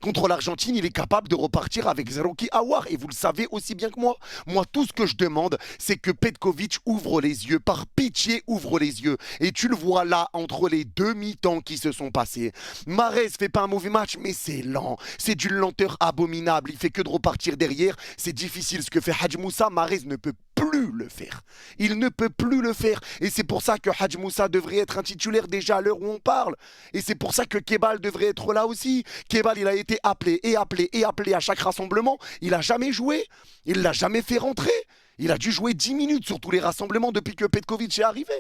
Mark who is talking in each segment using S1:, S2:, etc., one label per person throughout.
S1: Contre l'Argentine, il est capable de repartir avec Zerouki Aouar. Et vous le savez aussi bien que moi. Moi, tout ce que je demande, c'est que Petkovic ouvre les yeux. Par pitié, ouvre les yeux. Et tu le vois là, entre les deux mi-temps qui se sont passés. Mahrez fait pas un mauvais match, mais c'est lent. C'est d'une lenteur abominable. Il fait que de repartir derrière. C'est difficile ce que fait Hadj Moussa. Mahrez ne peut plus le faire. Il ne peut plus le faire. Et c'est pour ça que Hadj Moussa devrait être un titulaire déjà à l'heure où on parle. Et c'est pour ça que Kebal devrait être là aussi. Kebal, il a été appelé et appelé et appelé à chaque rassemblement. Il n'a jamais joué. Il l'a jamais fait rentrer. Il a dû jouer 10 minutes sur tous les rassemblements depuis que Petkovic est arrivé.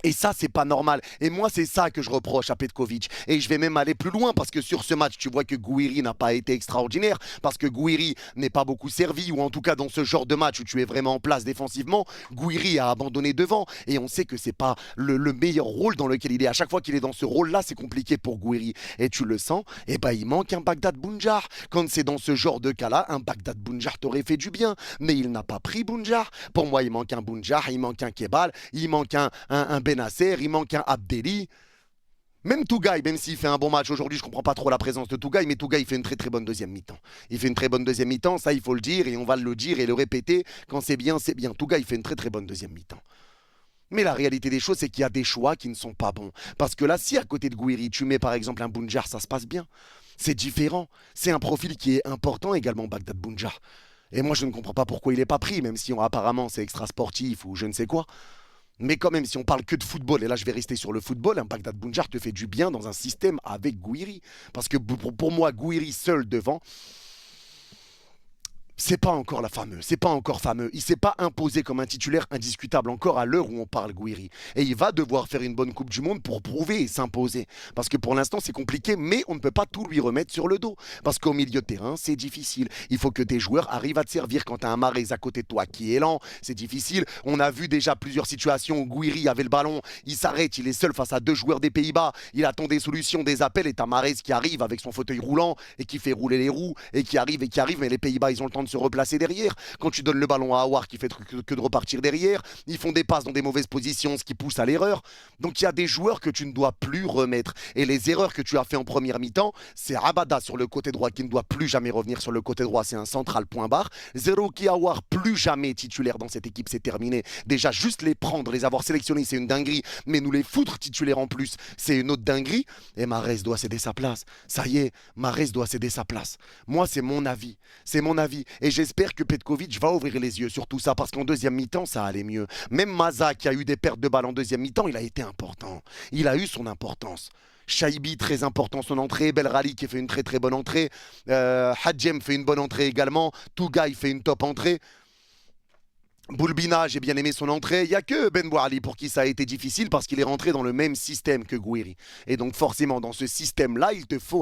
S1: Et ça, c'est pas normal. Et moi, c'est ça que je reproche à Petkovic. Et je vais même aller plus loin parce que sur ce match, tu vois que Gouiri n'a pas été extraordinaire parce que Gouiri n'est pas beaucoup servi ou en tout cas dans ce genre de match où tu es vraiment en place défensivement, Gouiri a abandonné devant et on sait que c'est pas le meilleur rôle dans lequel il est. À chaque fois qu'il est dans ce rôle-là, c'est compliqué pour Gouiri. Et tu le sens, et ben il manque un Bagdad Bounjar. Quand c'est dans ce genre de cas-là, un Bagdad Bounjar t'aurait fait du bien. Mais il n'a pas pris Bounjar. Pour moi, il manque un Bounjar, il manque un Kebal, il manque un Benasser, il manque un Abdelli. Même Tougaï, même s'il fait un bon match aujourd'hui, je ne comprends pas trop la présence de Tougaï, mais Tougaï fait une très très bonne deuxième mi-temps. Il fait une très bonne deuxième mi-temps, ça il faut le dire, et on va le dire et le répéter. Quand c'est bien, c'est bien. Tougaï fait une très très bonne deuxième mi-temps. Mais la réalité des choses, c'est qu'il y a des choix qui ne sont pas bons. Parce que là, si à côté de Gouiri, tu mets par exemple un Bounjar, ça se passe bien. C'est différent. C'est un profil qui est important également, Bagdad Bounjar. Et moi, je ne comprends pas pourquoi il n'est pas pris, même si apparemment c'est extra sportif ou je ne sais quoi. Mais quand même, si on parle que de football, et là je vais rester sur le football, un Bagdad Bounjar te fait du bien dans un système avec Gouiri. Parce que pour moi, Gouiri seul devant, c'est pas encore la fameuse, c'est pas encore fameux. Il s'est pas imposé comme un titulaire indiscutable encore à l'heure où on parle Gouiri. Et il va devoir faire une bonne Coupe du Monde pour prouver et s'imposer. Parce que pour l'instant c'est compliqué, mais on ne peut pas tout lui remettre sur le dos. Parce qu'au milieu de terrain, c'est difficile. Il faut que tes joueurs arrivent à te servir. Quand tu as un Mahrez à côté de toi qui est lent, c'est difficile. On a vu déjà plusieurs situations où Gouiri avait le ballon, il s'arrête, il est seul face à deux joueurs des Pays-Bas, il attend des solutions, des appels, et t'as Mahrez qui arrive avec son fauteuil roulant et qui fait rouler les roues et qui arrive, mais les Pays-Bas ils ont le temps de se replacer derrière. Quand tu donnes le ballon à Aouar qui fait que de repartir derrière, ils font des passes dans des mauvaises positions, ce qui pousse à l'erreur. Donc il y a des joueurs que tu ne dois plus remettre. Et les erreurs que tu as fait en première mi-temps, c'est Abada sur le côté droit qui ne doit plus jamais revenir sur le côté droit, c'est un central point barre. Zerouki Aouar plus jamais titulaire dans cette équipe, c'est terminé. Déjà juste les prendre, les avoir sélectionnés, c'est une dinguerie, mais nous les foutre titulaires en plus, c'est une autre dinguerie. Et Mahrez doit céder sa place. Ça y est, Mahrez doit céder sa place. Moi, c'est mon avis. C'est mon avis. Et j'espère que Petkovic va ouvrir les yeux sur tout ça parce qu'en deuxième mi-temps, ça allait mieux. Même Maza, qui a eu des pertes de balles en deuxième mi-temps, il a été important. Il a eu son importance. Shaibi, très important son entrée. Belrali qui fait une très très bonne entrée. Hadjem fait une bonne entrée également. Tougaï fait une top entrée. Boulbina, j'ai bien aimé son entrée. Il n'y a que Ben Bouali pour qui ça a été difficile parce qu'il est rentré dans le même système que Gouiri. Et donc forcément, dans ce système-là, il te faut un